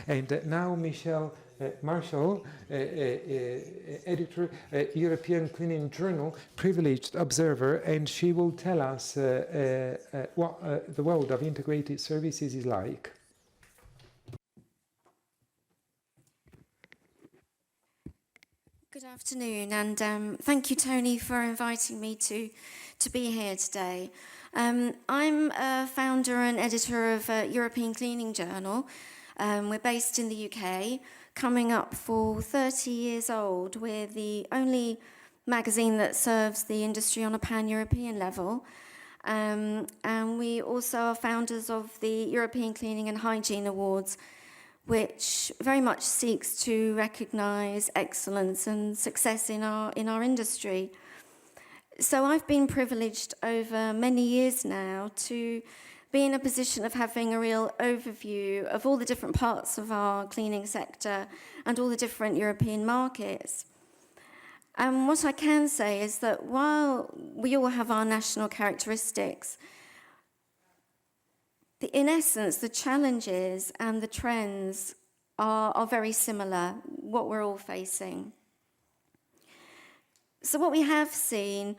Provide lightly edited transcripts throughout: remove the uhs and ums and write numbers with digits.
And now Michelle Marshall, editor, European Cleaning Journal, privileged observer, and she will tell us what the world of integrated services is like. Good afternoon, and thank you, Tony, for inviting me to be here today. I'm a founder and editor of European Cleaning Journal. We're based in the UK, coming up for 30 years old. We're the only magazine that serves the industry on a pan-European level. And we also are founders of the European Cleaning and Hygiene Awards, which very much seeks to recognise excellence and success in our industry. So I've been privileged over many years now to be in a position of having a real overview of all the different parts of our cleaning sector and all the different European markets. And what I can say is that while we all have our national characteristics, in essence, the challenges and the trends are very similar, what we're all facing. So what we have seen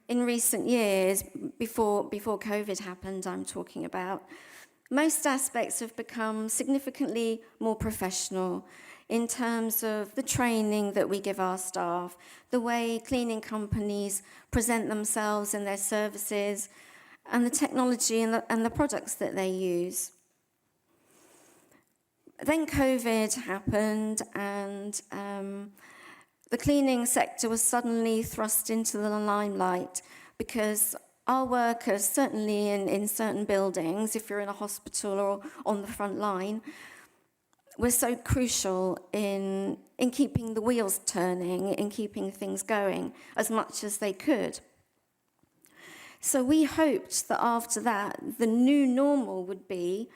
in recent years, before COVID happened, I'm talking about, most aspects have become significantly more professional in terms of the training that we give our staff, the way cleaning companies present themselves and their services, and the technology and the products that they use. Then COVID happened, and the cleaning sector was suddenly thrust into the limelight because our workers, certainly in certain buildings, if you're in a hospital or on the front line, were so crucial in keeping the wheels turning, in keeping things going as much as they could. So we hoped that after that, the new normal would be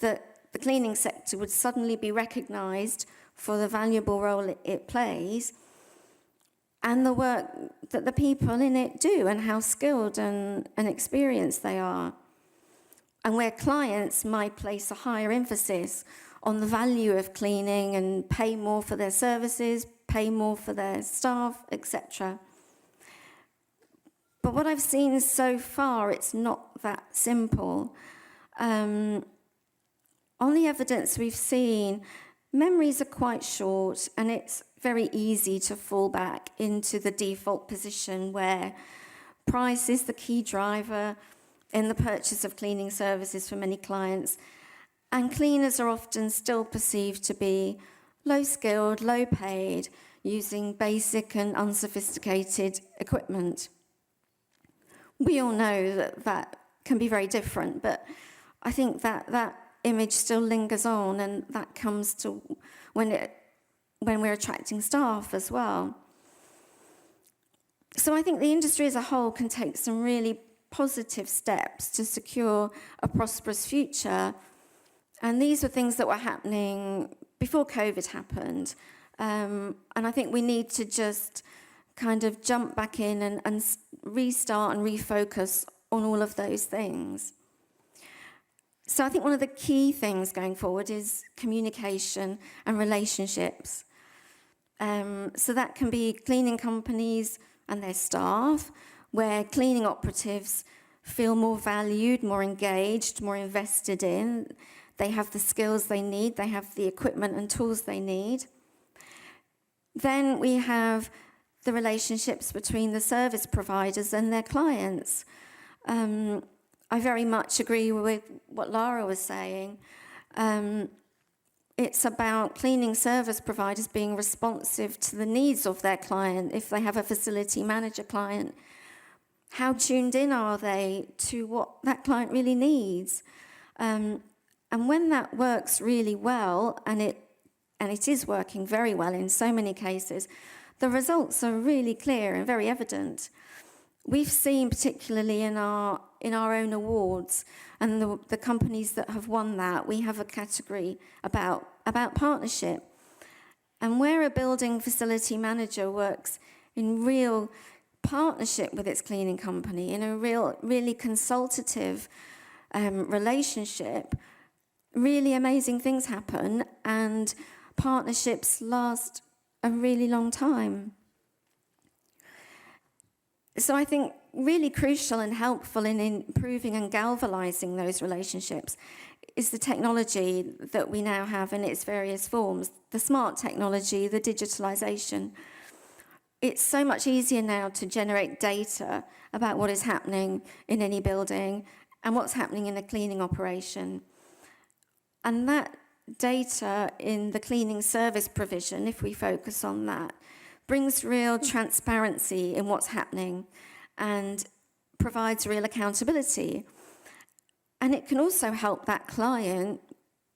that the cleaning sector would suddenly be recognised for the valuable role it plays and the work that the people in it do and how skilled and experienced they are. And where clients might place a higher emphasis on the value of cleaning and pay more for their services, pay more for their staff, etc. But what I've seen so far, it's not that simple. On the evidence we've seen, memories are quite short, and it's very easy to fall back into the default position where price is the key driver in the purchase of cleaning services for many clients, and cleaners are often still perceived to be low-skilled, low-paid, using basic and unsophisticated equipment. We all know that can be very different, but I think that image still lingers on, and that comes to when we're attracting staff as well. So I think the industry as a whole can take some really positive steps to secure a prosperous future. And these were things that were happening before COVID happened. And I think we need to just kind of jump back in and restart and refocus on all of those things. So I think one of the key things going forward is communication and relationships. So that can be cleaning companies and their staff, where cleaning operatives feel more valued, more engaged, more invested in. They have the skills they need, they have the equipment and tools they need. Then we have the relationships between the service providers and their clients. I very much agree with what Lara was saying. It's about cleaning service providers being responsive to the needs of their client. If they have a facility manager client, how tuned in are they to what that client really needs? And when that works really well, and it is working very well in so many cases, the results are really clear and very evident. We've seen, particularly in our own awards, and the companies that have won that, we have a category about partnership. And where a building facility manager works in real partnership with its cleaning company, in a really consultative relationship, really amazing things happen and partnerships last a really long time. So I think really crucial and helpful in improving and galvanizing those relationships is the technology that we now have in its various forms, the smart technology, the digitalization. It's so much easier now to generate data about what is happening in any building and what's happening in a cleaning operation. And that data in the cleaning service provision, if we focus on that, brings real transparency in what's happening and provides real accountability. And it can also help that client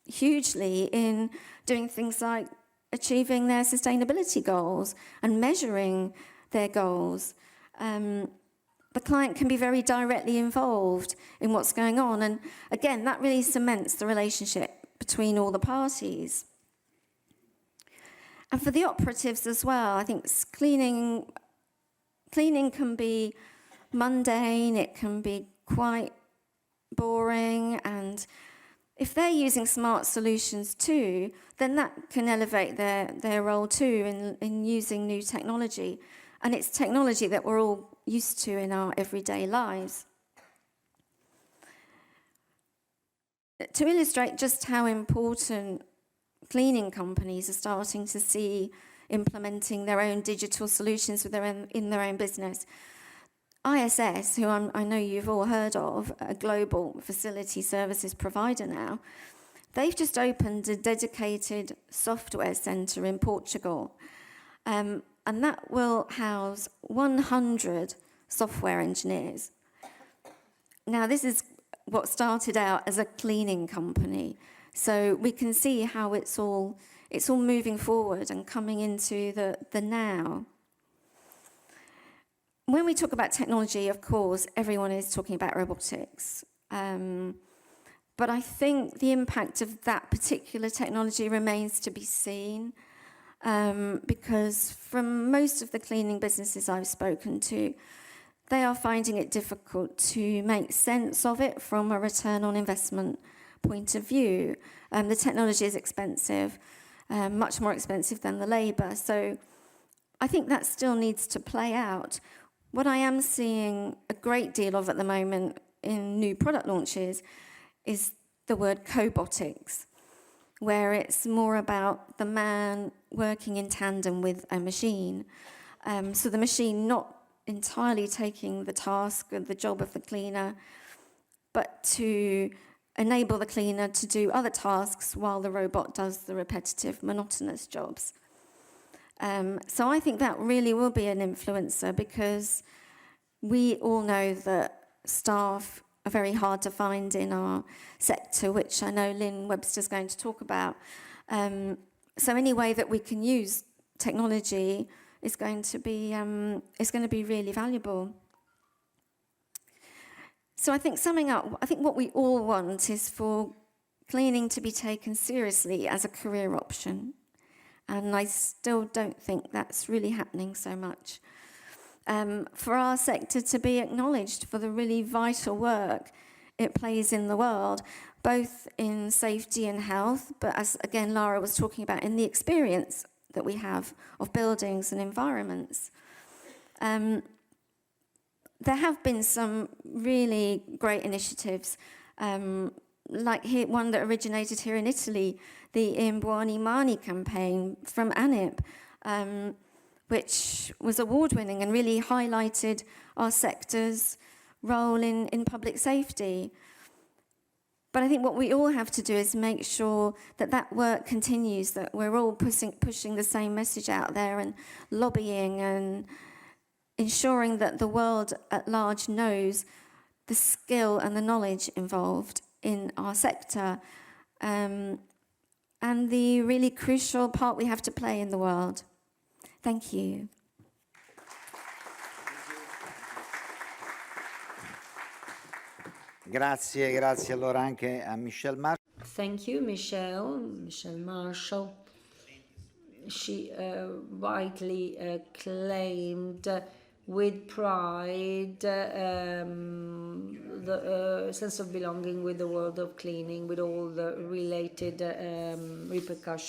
hugely in doing things like achieving their sustainability goals and measuring their goals. The client can be very directly involved in what's going on. And again, that really cements the relationship between all the parties. And for the operatives as well, I think cleaning can be mundane, it can be quite boring, and if they're using smart solutions too, then that can elevate their role too in using new technology. And it's technology that we're all used to in our everyday lives. To illustrate just how important cleaning companies are starting to see implementing their own digital solutions in their own business, ISS, who I know you've all heard of, a global facility services provider now, they've just opened a dedicated software centre in Portugal, and that will house 100 software engineers. Now, this is what started out as a cleaning company, so we can see how it's all moving forward and coming into the now. When we talk about technology, of course, everyone is talking about robotics. But I think the impact of that particular technology remains to be seen, because from most of the cleaning businesses I've spoken to, they are finding it difficult to make sense of it from a return on investment point of view. The technology is expensive, much more expensive than the labour. So I think that still needs to play out. What I am seeing a great deal of at the moment in new product launches is the word cobotics, where it's more about the man working in tandem with a machine. So the machine not entirely taking the task or the job of the cleaner, but to enable the cleaner to do other tasks while the robot does the repetitive, monotonous jobs. So I think that really will be an influencer, because we all know that staff are very hard to find in our sector, which I know Lynn Webster's going to talk about. So any way that we can use technology is going to be really valuable. So I think summing up, I think what we all want is for cleaning to be taken seriously as a career option. And I still don't think that's really happening so much. For our sector to be acknowledged for the really vital work it plays in the world, both in safety and health, but as again Lara was talking about, in the experience that we have of buildings and environments. There have been some really great initiatives, like one that originated here in Italy, the Imbuoni Mani campaign from ANIP, which was award-winning and really highlighted our sector's role in public safety. But I think what we all have to do is make sure that that work continues, that we're all pushing the same message out there and lobbying and ensuring that the world at large knows the skill and the knowledge involved in our sector, and the really crucial part we have to play in the world. Thank you. Grazie allora anche a Michelle Marshall. Thank you, Michelle Marshall. She rightly claimed with pride, the sense of belonging with the world of cleaning, with all the related repercussions